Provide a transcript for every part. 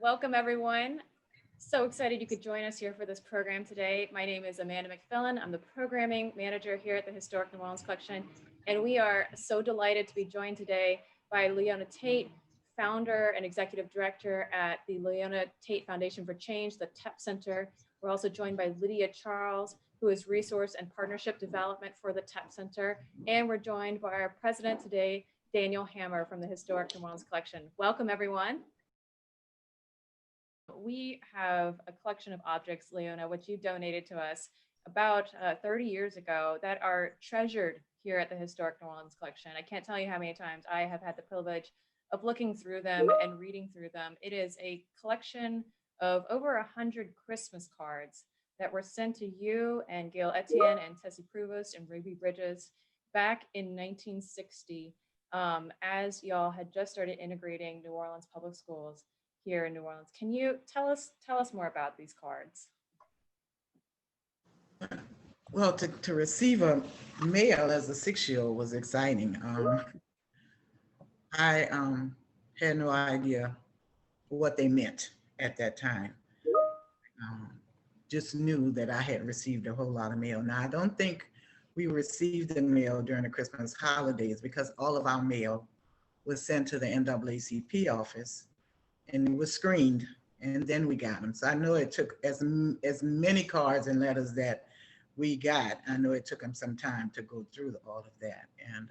Welcome, everyone. So excited you could join us here for this program today. My name is Amanda McFillin. I'm the programming manager here at the Historic New Orleans Collection, and we are so delighted to be joined today by Leona Tate, founder and executive director at the Leona Tate Foundation for Change, the TEP Center. We're also joined by Lydia Charles, who is resource and partnership development for the TEP Center, and we're joined by our president today, Daniel Hammer from the Historic New Orleans Collection. Welcome, everyone. We have a collection of objects, Leona, which you donated to us about 30 years ago that are treasured here at the Historic New Orleans Collection. I can't tell you how many times I have had the privilege of looking through them and reading through them. It is a collection of over 100 Christmas cards that were sent to you and Gail Etienne and Tessie Prevost and Ruby Bridges back in 1960, as y'all had just started integrating New Orleans public schools here in New Orleans. Can you tell us more about these cards? Well, to receive a mail as a 6-year-old was exciting. I had no idea what they meant at that time. Just knew that I had received a whole lot of mail. Now, I don't think we received the mail during the Christmas holidays because all of our mail was sent to the NAACP office and it was screened, and then we got them. So I know it took as many cards and letters that we got. I know it took them some time to go through all of that, and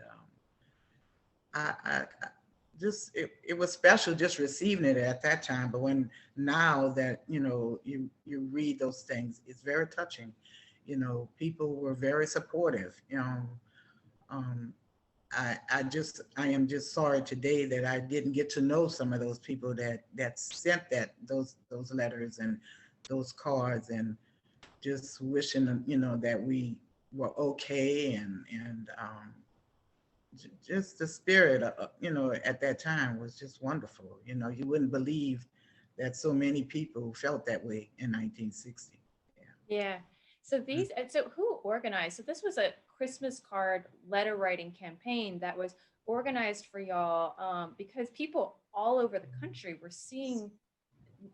it was special just receiving it at that time. But now that you read those things, it's very touching. People were very supportive. I am just sorry today that I didn't get to know some of those people that sent those letters and those cards, and just wishing that we were okay, and just the spirit at that time was just wonderful. You wouldn't believe that so many people felt that way in 1960. Yeah. So who organized? So this was a Christmas card letter writing campaign that was organized for y'all because people all over the country were seeing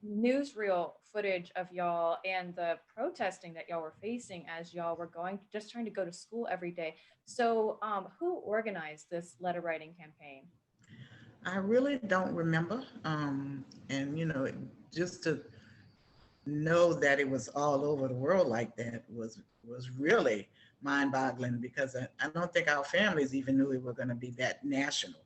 newsreel footage of y'all and the protesting that y'all were facing as y'all were just trying to go to school every day. So who organized this letter writing campaign? I really don't remember. And just to know that it was all over the world like that was really mind-boggling, because I don't think our families even knew it were going to be that national.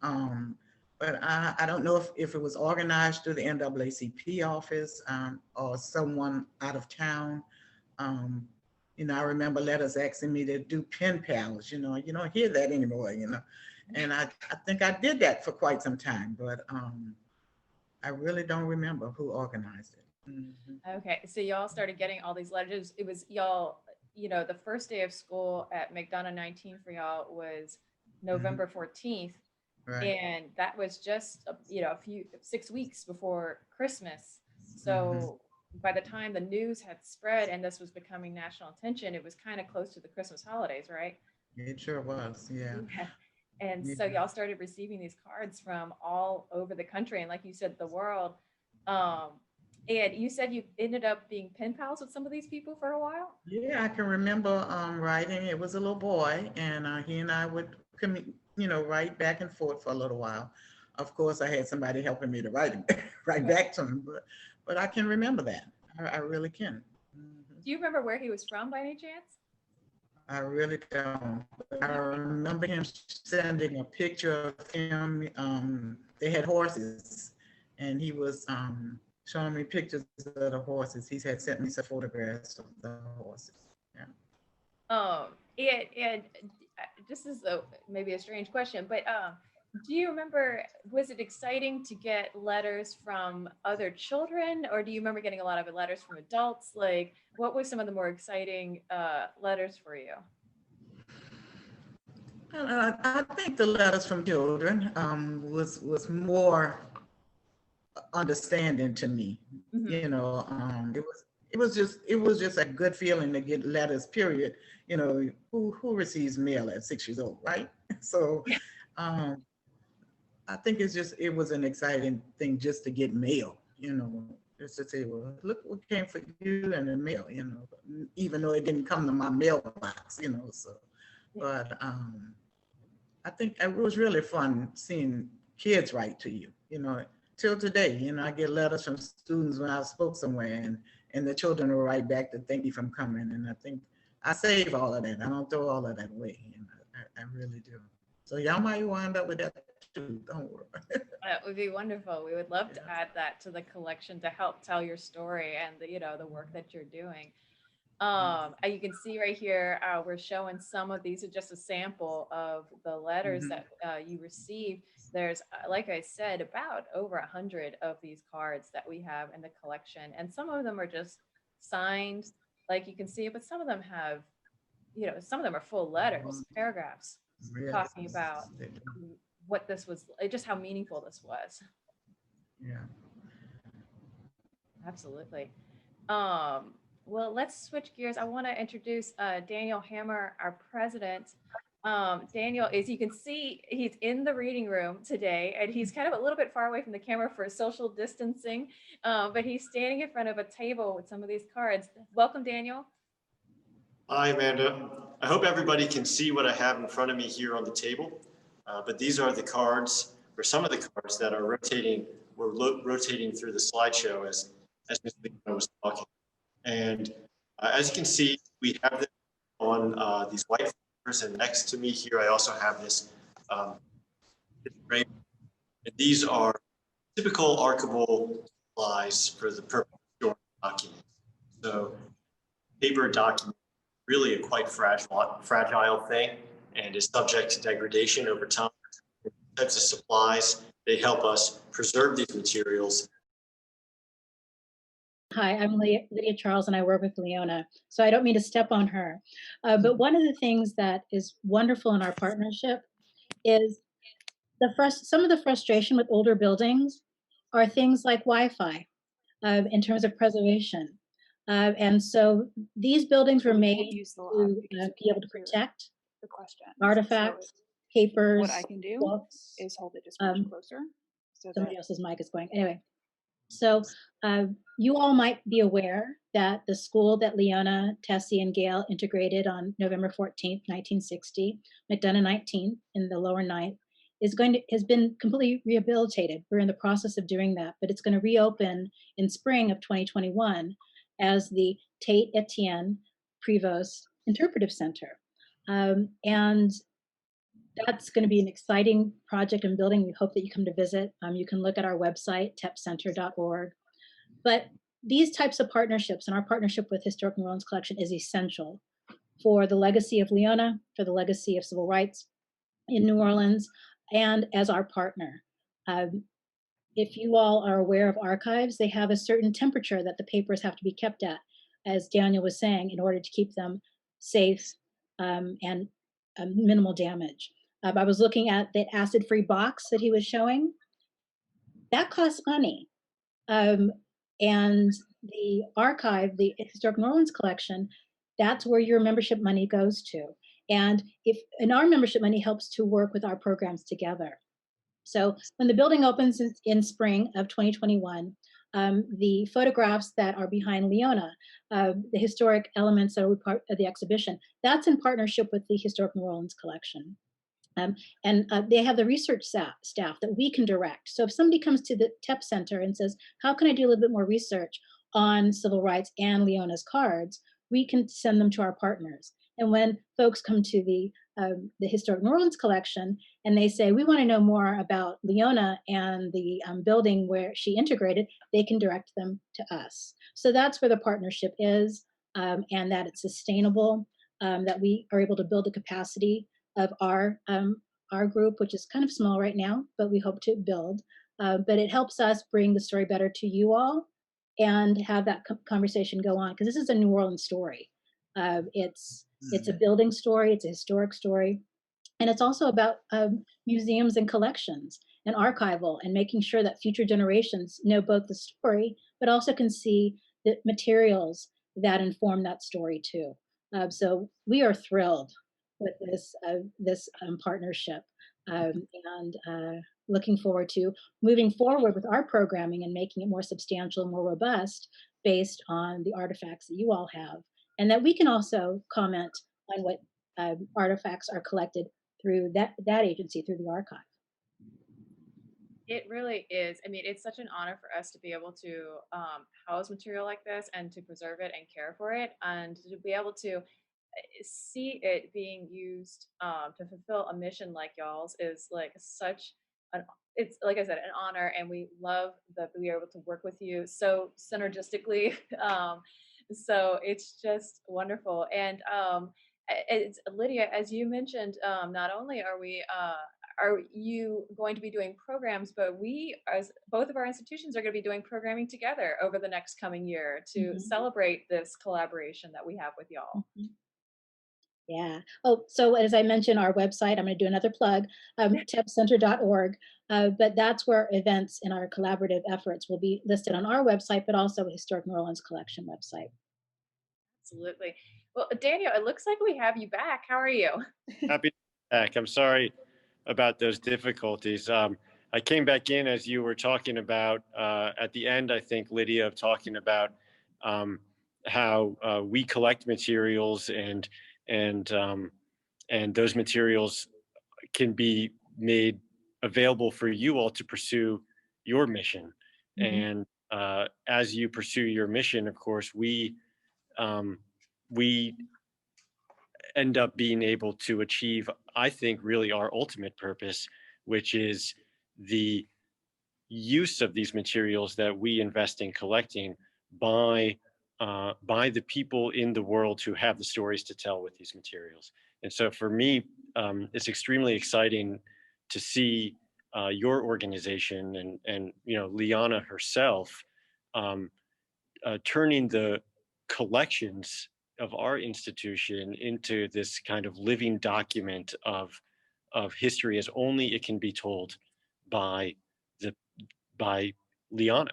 But I don't know if it was organized through the NAACP office or someone out of town. I remember letters asking me to do pen pals. You don't hear that anymore. And I think I did that for quite some time, but I really don't remember who organized it. Mm-hmm. Okay, so y'all started getting all these letters. It was y'all, the first day of school at McDonough 19 for y'all was November 14th. Right. And that was just, 6 weeks before Christmas. So by the time the news had spread and this was becoming national attention, it was kind of close to the Christmas holidays, right? It sure was, yeah. And so y'all started receiving these cards from all over the country, and like you said, the world. And you said you ended up being pen pals with some of these people for a while? Yeah, I can remember writing. It was a little boy, and he and I would write back and forth for a little while. Of course, I had somebody helping me to write back to him, but I can remember that. I really can. Mm-hmm. Do you remember where he was from by any chance? I really don't. I remember him sending a picture of him. They had horses, and he was showing me pictures of the horses. He had sent me some photographs of the horses. Yeah. And this is maybe a strange question, but do you remember, was it exciting to get letters from other children, or do you remember getting a lot of letters from adults? Like, what were some of the more exciting letters for you? I think the letters from children was more understanding to me. Mm-hmm. It was just a good feeling to get letters, period. Who receives mail at 6 years old, right? So I think it was an exciting thing just to get mail, you know, just to say, well, look what came for you in the mail, you know, even though it didn't come to my mailbox, you know, so, but I think it was really fun seeing kids write to you, you know, till today, you know, I get letters from students when I spoke somewhere and the children will write back to thank you for coming. And I think I save all of that. I don't throw all of that away. You know, I really do. So y'all might wind up with that too. Don't worry. That would be wonderful. We would love to Yeah. add that to the collection to help tell your story and the, you know, the work that you're doing. And you can see right here, we're showing some of these are just a sample of the letters Mhm. that you received. There's, like I said, about over 100 of these cards that we have in the collection. And some of them are just signed, like you can see, but some of them have, you know, some of them are full letters, paragraphs Yes. talking about what this was, just how meaningful this was. Yeah. Absolutely. Well, let's switch gears. I want to introduce Daniel Hammer, our president. Daniel, as you can see, he's in the reading room today, and he's kind of a little bit far away from the camera for social distancing, but he's standing in front of a table with some of these cards. Welcome, Daniel. Hi, Amanda. I hope everybody can see what I have in front of me here on the table, but these are the cards, or some of the cards that are rotating, rotating through the slideshow as Ms. Leona was talking. And as you can see, we have them on these white papers, and next to me here, I also have this frame. And these are typical archival supplies for the purpose of storing documents. So paper document, really a quite fragile thing, and is subject to degradation over time. These types of supplies, they help us preserve these materials. Hi, I'm Lydia Charles, and I work with Leona. So I don't mean to step on her. But one of the things that is wonderful in our partnership is some of the frustration with older buildings are things like Wi-Fi in terms of preservation. And so these buildings were made to be able to protect the question. artifacts, So papers, what I can do books. is hold it just much closer. So Somebody else's mic is going. Anyway, so you all might be aware that the school that Leona, Tessie, and Gail integrated on November 14th, 1960, McDonough 19 in the lower ninth, has been completely rehabilitated. We're in the process of doing that, but it's going to reopen in spring of 2021 as the Tate Etienne Prevost Interpretive Center. And that's going to be an exciting project and building. We hope that you come to visit. You can look at our website, tepcenter.org. But these types of partnerships, and our partnership with Historic New Orleans Collection is essential for the legacy of Leona, for the legacy of civil rights in New Orleans, and as our partner. If you all are aware of archives, they have a certain temperature that the papers have to be kept at, as Daniel was saying, in order to keep them safe and minimal damage. I was looking at the acid-free box that he was showing. That costs money. And the archive, the Historic New Orleans Collection, that's where your membership money goes to. And our membership money helps to work with our programs together. So when the building opens in spring of 2021, the photographs that are behind Leona, the historic elements that are part of the exhibition, that's in partnership with the Historic New Orleans Collection. And they have the research staff that we can direct. So if somebody comes to the TEP Center and says, how can I do a little bit more research on civil rights and Leona's cards, we can send them to our partners. And when folks come to the Historic New Orleans Collection and they say, we want to know more about Leona and the building where she integrated, they can direct them to us. So that's where the partnership is, and that it's sustainable, that we are able to build the capacity of our group, which is kind of small right now, but we hope to build. But it helps us bring the story better to you all and have that conversation go on, because this is a New Orleans story. It's a building story, it's a historic story, and it's also about museums and collections and archival and making sure that future generations know both the story, but also can see the materials that inform that story too. So we are thrilled with this partnership, and looking forward to moving forward with our programming and making it more substantial, more robust based on the artifacts that you all have. And that we can also comment on what artifacts are collected through that agency, through the archive. It really is. I mean, it's such an honor for us to be able to house material like this and to preserve it and care for it, and to be able to see it being used to fulfill a mission like y'all's is like such an, it's like I said, an honor, and we love that we are able to work with you so synergistically. So it's just wonderful. And it's Lydia, as you mentioned, not only are you going to be doing programs, but we, as both of our institutions, are going to be doing programming together over the next coming year to celebrate this collaboration that we have with y'all. Yeah. Oh, so as I mentioned, our website, I'm going to do another plug, tepcenter.org. But that's where events in our collaborative efforts will be listed on our website, but also Historic New Orleans Collection website. Absolutely. Well, Daniel, it looks like we have you back. How are you? Happy to be back. I'm sorry about those difficulties. I came back in as you were talking about at the end, I think, Lydia, of talking about how we collect materials and those materials can be made available for you all to pursue your mission. And as you pursue your mission, of course, we end up being able to achieve, I think, really our ultimate purpose, which is the use of these materials that we invest in collecting by the people in the world who have the stories to tell with these materials. And so for me, it's extremely exciting to see your organization and Leona herself turning the collections of our institution into this kind of living document of history as only it can be told by Leona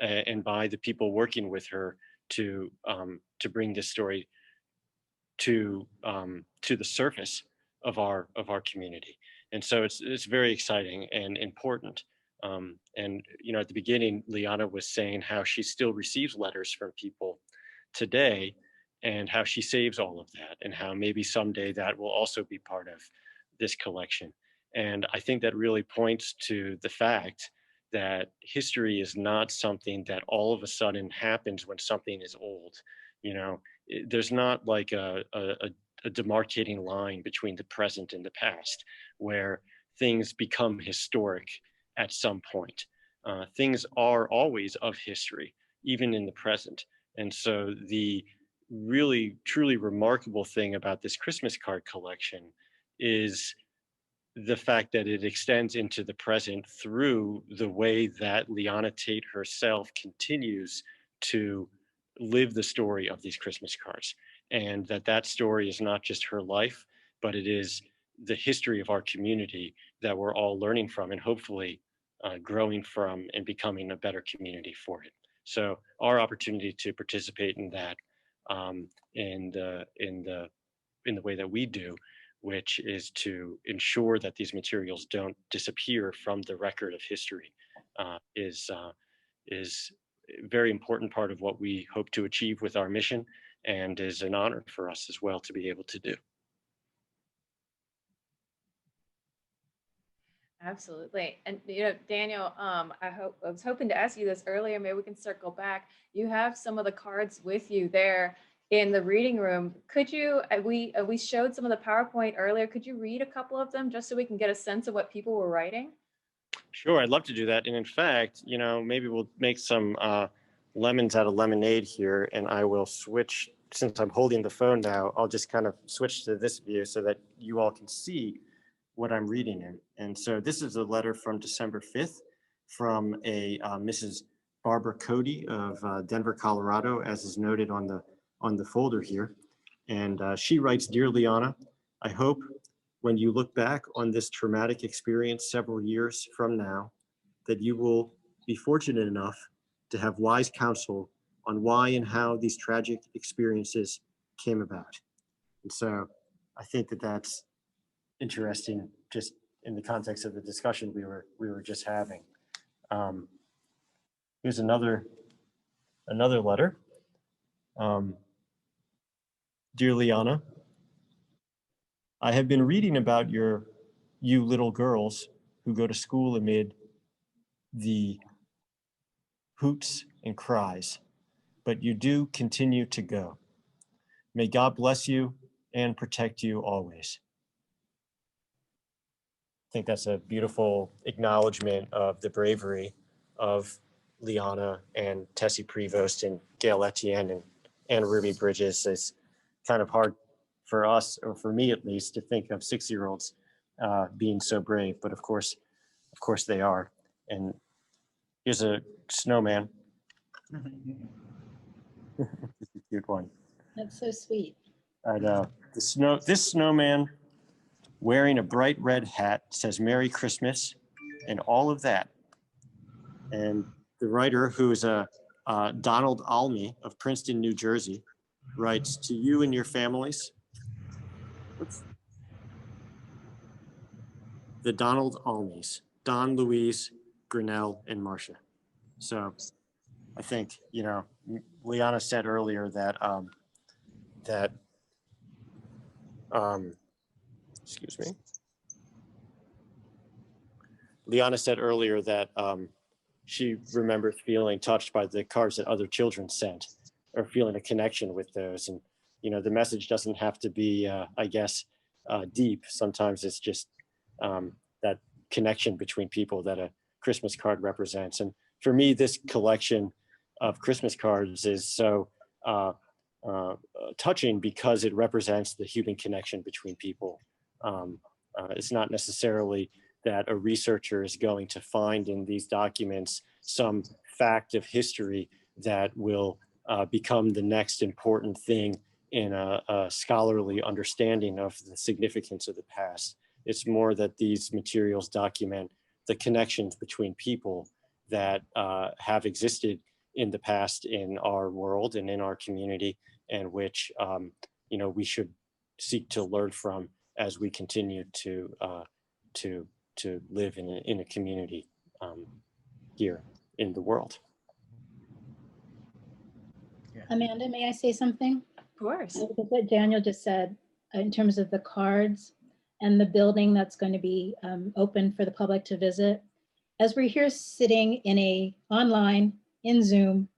and by the people working with her to bring this story to the surface of our community. And so it's very exciting and important. And at the beginning, Leona was saying how she still receives letters from people today, and how she saves all of that, and how maybe someday that will also be part of this collection. And I think that really points to the fact that history is not something that all of a sudden happens when something is old. There's not like a demarcating line between the present and the past where things become historic at some point. Things are always of history, even in the present. And so the really, truly remarkable thing about this Christmas card collection is the fact that it extends into the present through the way that Leona Tate herself continues to live the story of these Christmas cards. And that story is not just her life, but it is the history of our community that we're all learning from and hopefully growing from and becoming a better community for it. So our opportunity to participate in that in the way that we do, which is to ensure that these materials don't disappear from the record of history, is a very important part of what we hope to achieve with our mission, and is an honor for us as well to be able to do. Absolutely. And Daniel, I was hoping to ask you this earlier. Maybe we can circle back. You have some of the cards with you there in the reading room. Could you, we showed some of the PowerPoint earlier. Could you read a couple of them just so we can get a sense of what people were writing? Sure, I'd love to do that. And in fact, maybe we'll make some lemons out of lemonade here, and I will switch, since I'm holding the phone now, I'll just kind of switch to this view so that you all can see what I'm reading in. And so this is a letter from December 5th from a Mrs. Barbara Cody of Denver, Colorado, as is noted on the folder here. And she writes, "Dear Leona, I hope when you look back on this traumatic experience several years from now, that you will be fortunate enough to have wise counsel on why and how these tragic experiences came about." And so I think that that's interesting, just in the context of the discussion we were just having. Here's another letter. Dear Liana, I have been reading about you little girls who go to school amid the hoots and cries, but you do continue to go. May God bless you and protect you always. I think that's a beautiful acknowledgement of the bravery of Liana and Tessie Prevost and Gail Etienne and Ruby Bridges. It's kind of hard for us, or for me at least, to think of 6-year-olds being so brave, but of course they are. And here's a snowman. It's a cute one. That's so sweet. I know. This snowman wearing a bright red hat says Merry Christmas and all of that. And the writer, who is Donald Almy of Princeton, New Jersey, writes, to you and your families. Oops. The Donald Almys, Don, Louise, Grinnell, and Marcia. So I think, Liana said earlier that, excuse me. Liana said earlier that she remembers feeling touched by the cards that other children sent, or feeling a connection with those. And, the message doesn't have to be, I guess, deep. Sometimes it's just that connection between people that a Christmas card represents. And for me, this collection of Christmas cards is so touching because it represents the human connection between people. It's not necessarily that a researcher is going to find in these documents some fact of history that will become the next important thing in a scholarly understanding of the significance of the past. It's more that these materials document the connections between people that have existed in the past in our world and in our community, and which we should seek to learn from as we continue to live in a community here in the world. Amanda, may I say something? Of course. Because what Daniel just said in terms of the cards and the building that's going to be open for the public to visit. As we're here sitting online in Zoom,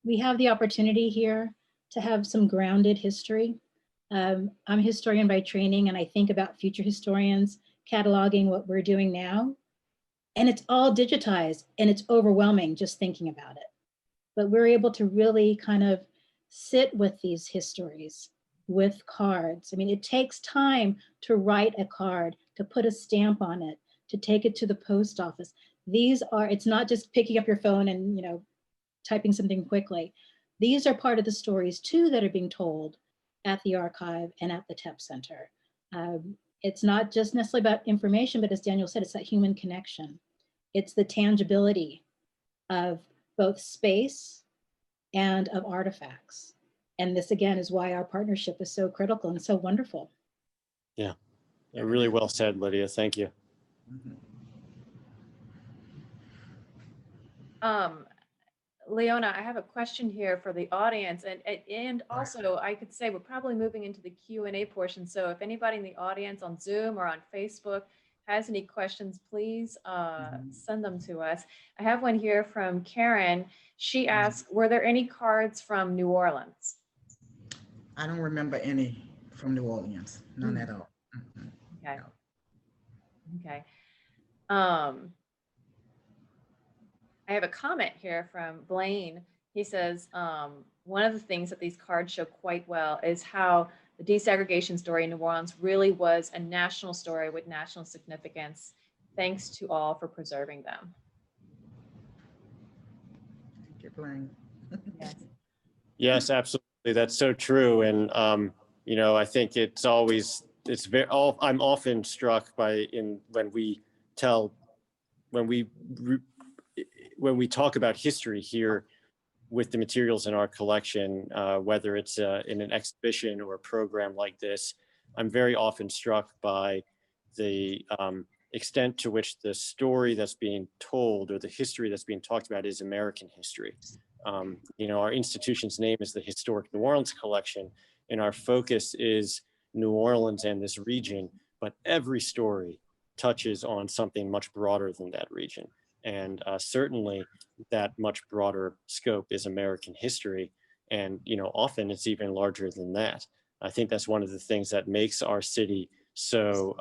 we have the opportunity here to have some grounded history. I'm a historian by training, and I think about future historians cataloging what we're doing now. And it's all digitized, and it's overwhelming just thinking about it. But we're able to really kind of sit with these histories with cards. I mean, it takes time to write a card, to put a stamp on it, to take it to the post office. It's not just picking up your phone and, typing something quickly. These are part of the stories too that are being told at the archive and at the TEP Center. It's not just necessarily about information, but as Daniel said, it's that human connection. It's the tangibility of both space and of artifacts. And this again is why our partnership is so critical and so wonderful. Yeah, really well said, Lydia. Thank you. Leona, I have a question here for the audience, and also I could say we're probably moving into the Q&A portion. So if anybody in the audience on Zoom or on Facebook has any questions, please send them to us. I have one here from Karen. She asks, were there any cards from New Orleans? I don't remember any from New Orleans, none at all. Okay. No. Okay. I have a comment here from Blaine. He says, one of the things that these cards show quite well is how the desegregation story in New Orleans really was a national story with national significance. Thanks to all for preserving them. Thank you, Blaine. Yes. Yes, absolutely. That's so true. And, I think I'm often struck by when we talk about history here with the materials in our collection, whether it's in an exhibition or a program like this, I'm very often struck by the extent to which the story that's being told or the history that's being talked about is American history. You know, our institution's name is the Historic New Orleans Collection, and our focus is New Orleans and this region, but every story touches on something much broader than that region. And certainly that much broader scope is American history. And, you know, often it's even larger than that. I think that's one of the things that makes our city so,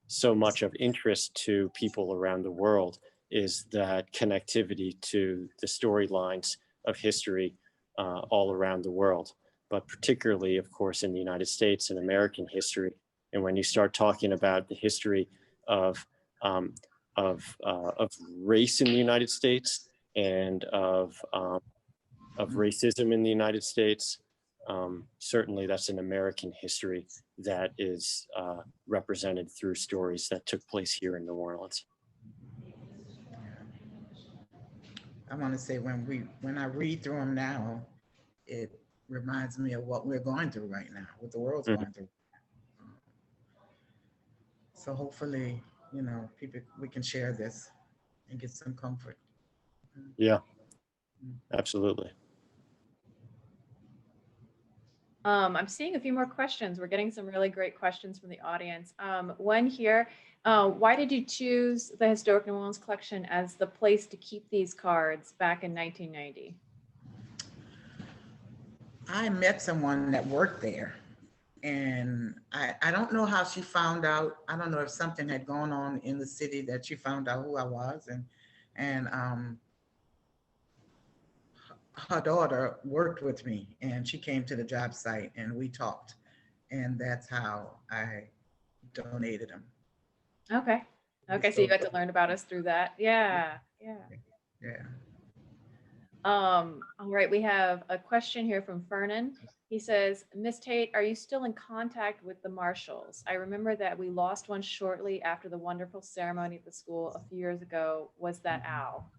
so much of interest to people around the world, is that connectivity to the storylines of history all around the world, but particularly, of course, in the United States and American history. And when you start talking about the history of race in the United States and of racism in the United States, certainly that's an American history that is represented through stories that took place here in New Orleans. I want to say when I read through them now, it reminds me of what we're going through right now, what the world's going through. So hopefully, you know, we can share this and get some comfort. Yeah, absolutely. I'm seeing a few more questions. We're getting some really great questions from the audience. One here, why did you choose the Historic New Orleans Collection as the place to keep these cards back in 1990? I met someone that worked there, and I don't know how she found out. I don't know if something had gone on in the city that she found out who I was, and her daughter worked with me, and she came to the job site and we talked, and that's how I donated them. Okay. Okay, so you got to learn about us through that. Yeah. All right, we have a question here from Fernan. He says, Miss Tate, are you still in contact with the Marshalls? I remember that we lost one shortly after the wonderful ceremony at the school a few years ago. Was that Al?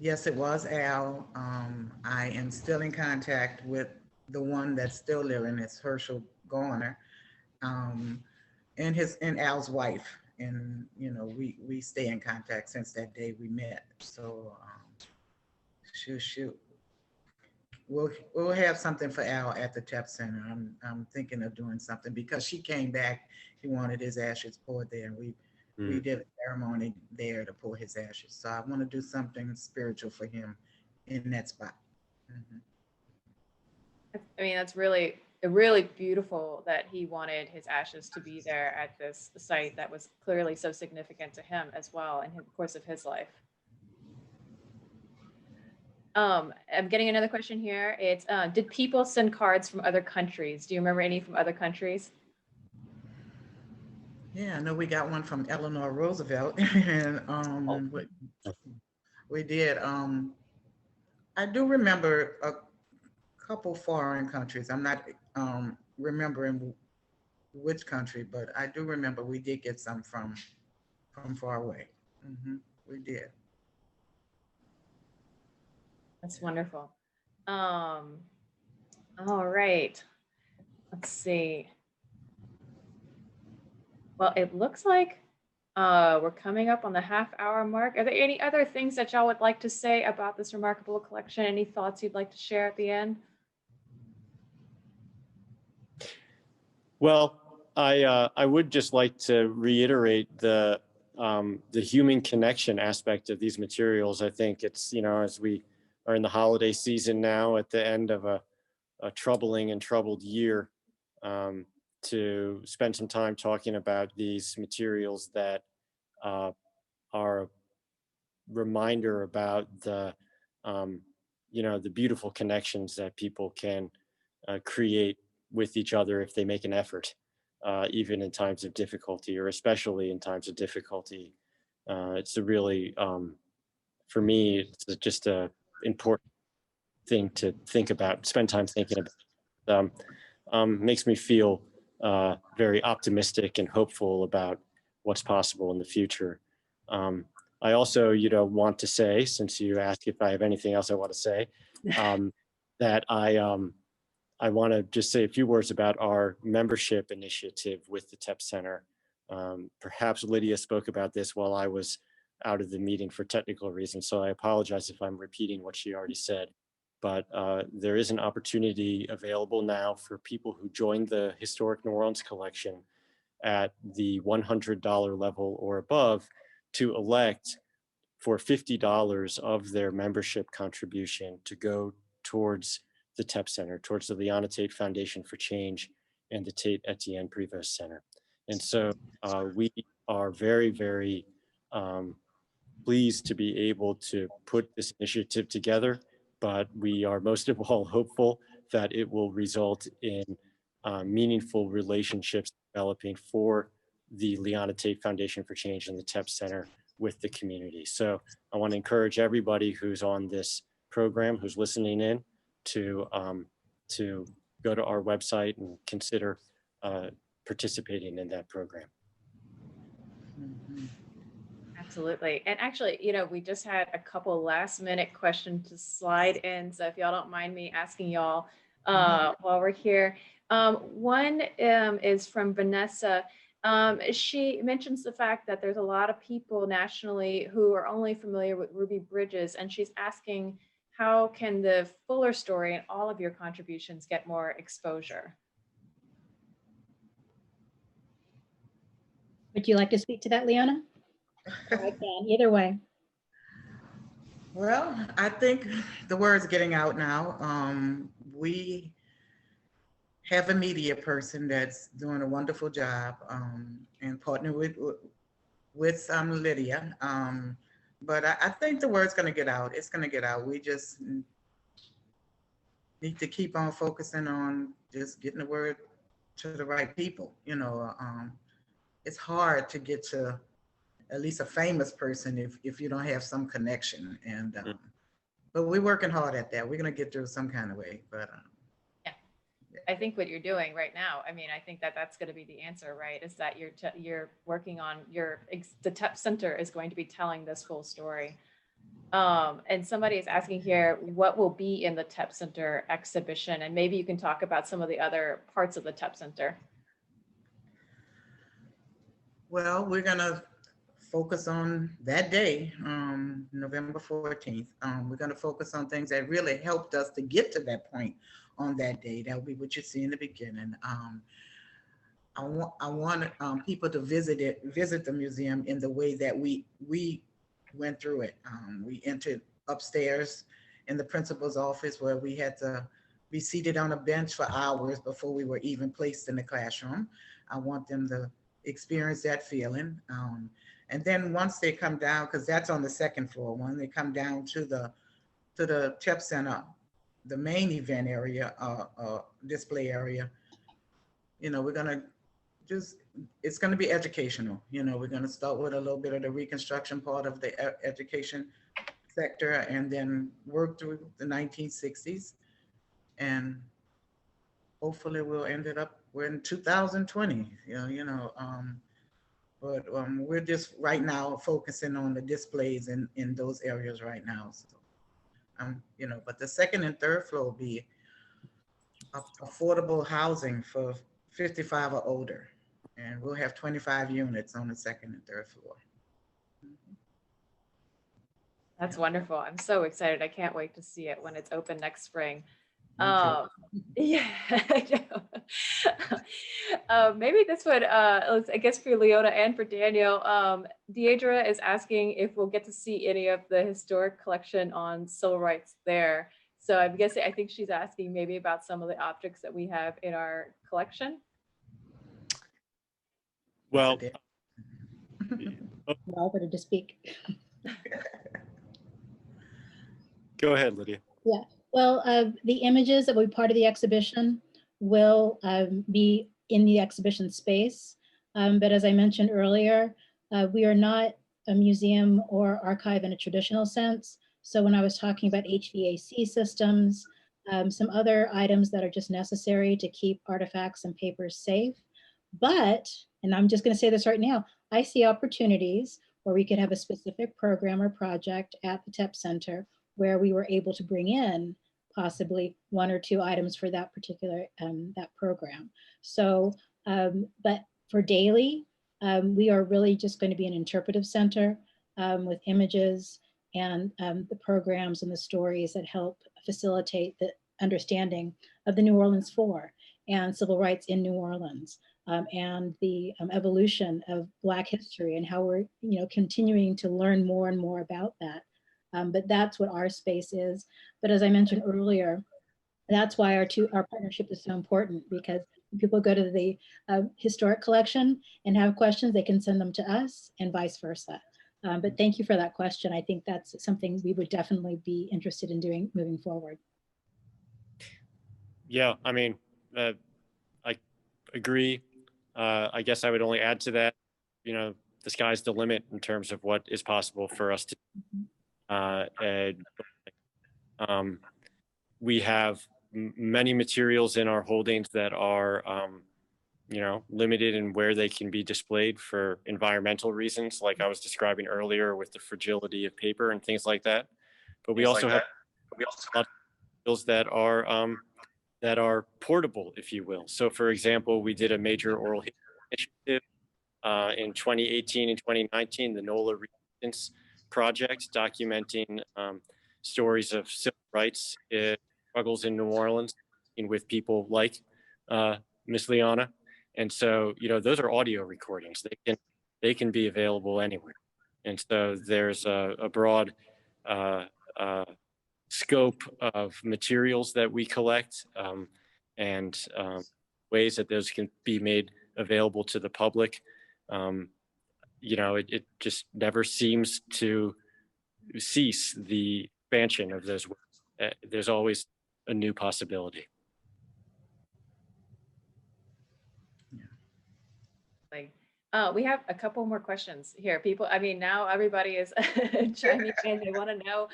Yes, it was Al. I am still in contact with the one that's still living. It's Herschel Garner, and Al's wife. And you know, we stay in contact since that day we met. So shoot. We'll have something for Al at the TEP Center. I'm thinking of doing something because she came back. He wanted his ashes poured there, and we did a ceremony there to pour his ashes. So I want to do something spiritual for him in that spot. I mean, that's really beautiful that he wanted his ashes to be there at this site that was clearly so significant to him as well in the course of his life. I'm getting another question here. It's, did people send cards from other countries? Do you remember any from other countries? Yeah, I know we got one from Eleanor Roosevelt, and we did. I do remember a couple foreign countries. I'm not remembering which country, but I do remember we did get some from far away. We did. That's wonderful. All right. Let's see. Well, it looks like we're coming up on the half-hour mark. Are there any other things that y'all would like to say about this remarkable collection? Any thoughts you'd like to share at the end? Well, I would just like to reiterate the human connection aspect of these materials. I think it's, you know, as we are in the holiday season now at the end of a troubling and troubled year, to spend some time talking about these materials that are a reminder about the, you know, the beautiful connections that people can create with each other if they make an effort, even in times of difficulty, or especially in times of difficulty. It's a really, for me, it's just a important thing to think about, spend time thinking about. Makes me feel very optimistic and hopeful about what's possible in the future. I also, you know, want to say, since you asked if I have anything else I want to say, that I want to just say a few words about our membership initiative with the TEP Center. Perhaps Lydia spoke about this while I was out of the meeting for technical reasons, so I apologize if I'm repeating what she already said. But there is an opportunity available now for people who joined the Historic New Orleans collection at the $100 level or above to elect for $50 of their membership contribution to go towards the TEP Center, towards the Leona Tate Foundation for Change and the Tate Etienne Prevost Center. And so we are very, very pleased to be able to put this initiative together, but we are most of all hopeful that it will result in meaningful relationships developing for the Leona Tate Foundation for Change and the TEP Center with the community. So I want to encourage everybody who's on this program, who's listening in, to go to our website and consider participating in that program. Absolutely. And actually, you know, we just had a couple last minute questions to slide in. So if y'all don't mind me asking y'all while we're here. One is from Vanessa. She mentions the fact that there's a lot of people nationally who are only familiar with Ruby Bridges, and she's asking, how can the fuller story and all of your contributions get more exposure? Would you like to speak to that, Leona? Or I can, either way. Well, I think the word's getting out now. We have a media person that's doing a wonderful job and partner with Lydia. But I think the word's going to get out. It's going to get out. We just need to keep on focusing on just getting the word to the right people. You know, it's hard to get to at least a famous person if you don't have some connection. And but we're working hard at that. We're going to get through some kind of way. But yeah, I think what you're doing right now, I mean, I think that that's going to be the answer, right? Is that you're working on the TEP Center is going to be telling this full story. And somebody is asking here, what will be in the TEP Center exhibition? And maybe you can talk about some of the other parts of the TEP Center. Well, we're going to focus on that day, November 14th. We're going to focus on things that really helped us to get to that point on that day. That'll be what you see in the beginning. I want people to visit the museum in the way that we went through it. We entered upstairs in the principal's office where we had to be seated on a bench for hours before we were even placed in the classroom. I want them to experience that feeling. And then once they come down, because that's on the second floor, when they come down to the TEP Center, the main event area, display area, you know, we're gonna it's gonna be educational. You know, we're gonna start with a little bit of the Reconstruction part of the education sector and then work through the 1960s. And hopefully we'll we're in 2020, but we're just right now focusing on the displays in those areas right now. So, but the second and third floor will be affordable housing for 55 or older. And we'll have 25 units on the second and third floor. That's wonderful. I'm so excited. I can't wait to see it when it's open next spring. Yeah, I know. Maybe this would, I guess for Leona and for Daniel, Deidre is asking if we'll get to see any of the historic collection on civil rights there. So I'm guessing, I think she's asking maybe about some of the objects that we have in our collection. Well, Over to speak. Go ahead, Lydia. Yeah. Well, the images that will be part of the exhibition will be in the exhibition space. But as I mentioned earlier, we are not a museum or archive in a traditional sense. So when I was talking about HVAC systems, some other items that are just necessary to keep artifacts and papers safe. But, and I'm just going to say this right now, I see opportunities where we could have a specific program or project at the TEP Center where we were able to bring in possibly 1 or 2 items for that particular that program. So, but for daily, we are really just going to be an interpretive center with images and the programs and the stories that help facilitate the understanding of the New Orleans Four and civil rights in New Orleans, and the evolution of Black history and how we're continuing to learn more and more about that. But that's what our space is. But as I mentioned earlier, that's why our partnership is so important, because when people go to the historic collection and have questions, they can send them to us and vice versa. But thank you for that question. I think that's something we would definitely be interested in doing moving forward. Yeah, I mean, I agree. I guess I would only add to that, the sky's the limit in terms of what is possible for us to. We have many materials in our holdings that are, limited in where they can be displayed for environmental reasons, like I was describing earlier with the fragility of paper and things like that. But we also have materials that are portable, if you will. So, for example, we did a major oral history initiative in 2018 and 2019, the NOLA Resistance Project, documenting stories of civil rights struggles in New Orleans and with people like Miss Leona. And so, those are audio recordings. They can be available anywhere. And so there's a broad scope of materials that we collect, and ways that those can be made available to the public. It just never seems to cease the expansion of those works. There's always a new possibility. We have a couple more questions here. People, I mean, now everybody is chiming in. They want to know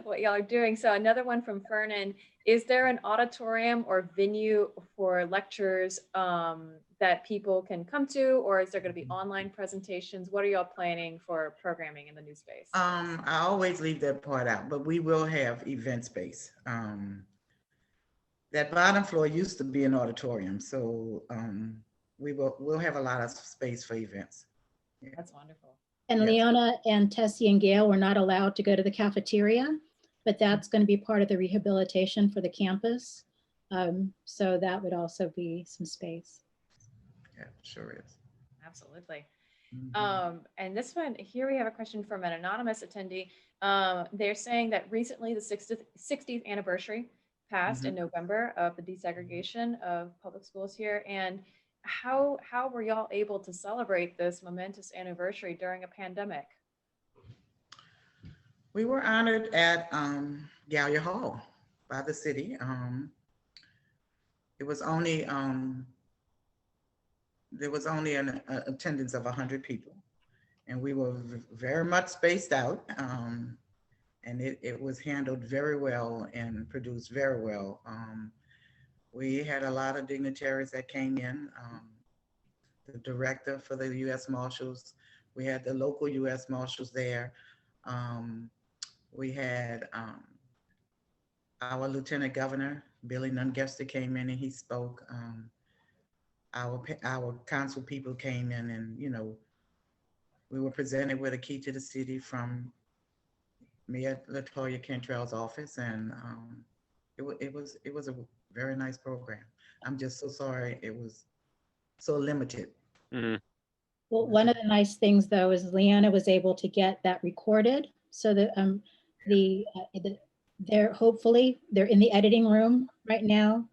what y'all are doing. So another one from Fernan: is there an auditorium or venue for lectures that people can come to, or is there going to be online presentations? What are y'all planning for programming in the new space? I always leave that part out, but we will have event space. That bottom floor used to be an auditorium, so we'll have a lot of space for events. Yeah. That's wonderful. And yes. Leona and Tessie and Gail were not allowed to go to the cafeteria, but that's going to be part of the rehabilitation for the campus. So that would also be some space. Yeah, sure is. Absolutely. Mm-hmm. And this one here, we have a question from an anonymous attendee. They're saying that recently the 60th anniversary passed in November of the desegregation of public schools here. And how were y'all able to celebrate this momentous anniversary during a pandemic? We were honored at Gallia Hall by the city. It was only there was only an attendance of 100 people, and we were very much spaced out, and it was handled very well and produced very well. We had a lot of dignitaries that came in, the director for the U.S. Marshals. We had the local U.S. Marshals there. We had our Lieutenant Governor, Billy Nungester, came in and he spoke. Our council people came in, and we were presented with a key to the city from Mayor LaToya Cantrell's office, and it was a very nice program. I'm just so sorry it was so limited. Mm-hmm. Well, one of the nice things though is Leona was able to get that recorded, so that they're hopefully they're in the editing room right now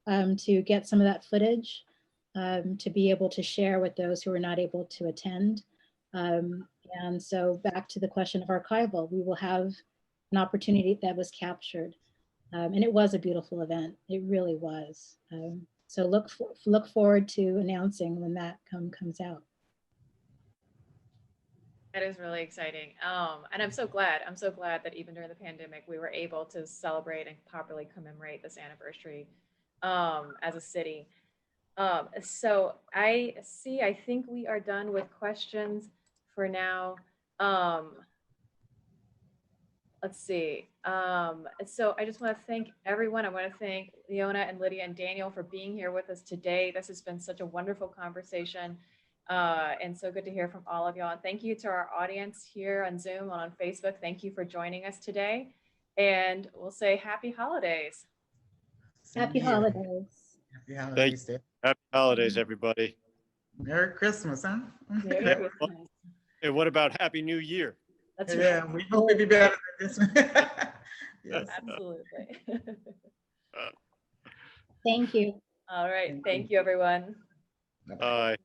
to get some of that footage to be able to share with those who are not able to attend. And so back to the question of archival, we will have an opportunity that was captured. And it was a beautiful event. It really was. So look forward to announcing when that comes out. That is really exciting. And I'm so glad that even during the pandemic, we were able to celebrate and properly commemorate this anniversary as a city. So I think we are done with questions for now. let's see. So I just want to thank everyone. I want to thank Leona and Lydia and Daniel for being here with us today. This has been such a wonderful conversation. And so good to hear from all of y'all. And thank you to our audience here on Zoom and on Facebook. Thank you for joining us today. And we'll say happy holidays. Happy Yeah. holidays. Happy holidays. Deb. Happy holidays, everybody. Merry Christmas, huh? Merry Yeah. Christmas. And what about Happy New Year? That's right. Yeah, we hope it be better than this one. Yes. Absolutely. Thank you. All right. Thank Thank you, everyone. Bye-bye. Bye.